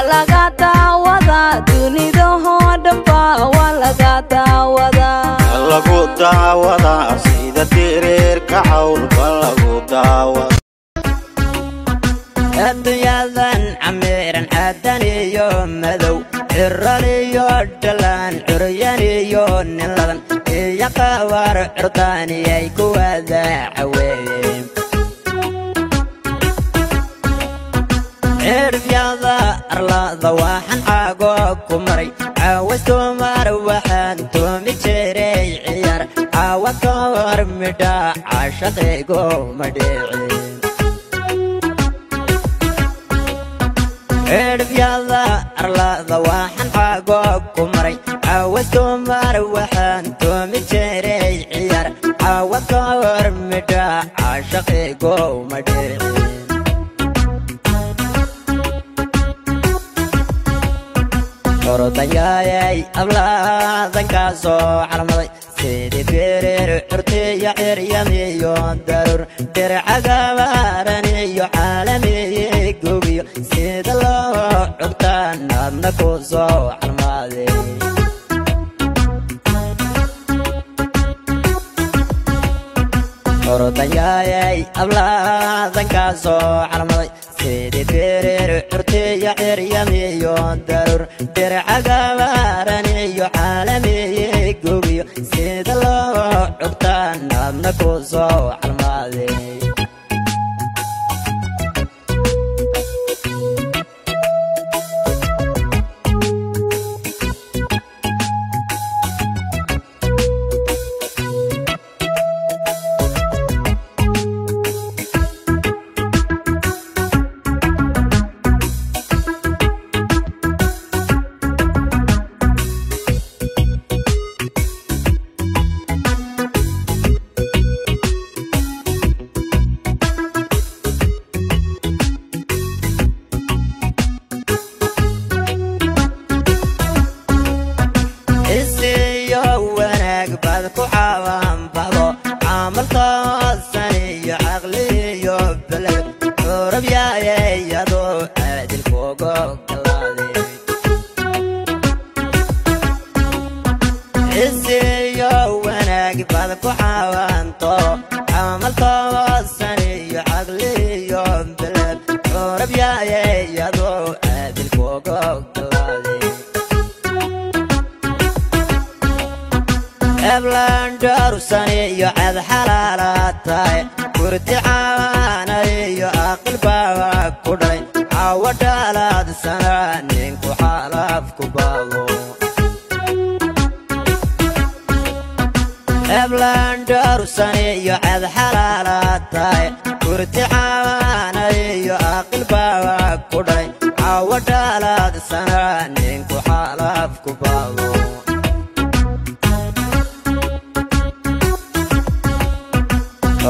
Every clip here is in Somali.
walaga daawada dunida oo dhanba walaga daawada lagu daawada sida tireerka cawlka lagu daawada adduunyadan camiran aadan iyo madow cirran iyo dhalaan curyan iyo nin ladan iyo qawaar curdaani ay ku wada caweeyeen cirfyada arlada waxaan caago ku maray caawasto mar waxaan toomi jiray ciyaar caawa ka hor midha caashaqaygo ma dhicin cirfyada arlada waxaan caago ku maray caawasto mar waxaan toomi jiray ciyaar caawa ka hor midha caashaqaygo ma dhicin ordayay abladan ka soo calmaday sidii beereer curtiya ciryamiyo daruur dircagabaaran iyo caalamiye goobiyo sida loo cugtaan adna ku soo calmaday ordayay abladan ka soo calmaday sidii beereer curtiya ciryamiyo daruur dircagabaaran iyo caalamiye goobiyo sida loo cugtaan adna ku soo calmaday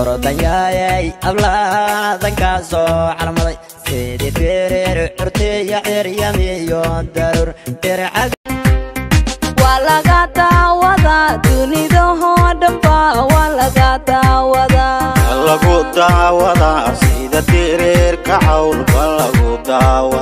ordayay abladan ka soo calmaday sidii beereer curtiya ciryamiyo daruur dircag walaga daawada dunida oo dhanba walaga daawada lagu daawada sida tireerka cawlka lagu daawada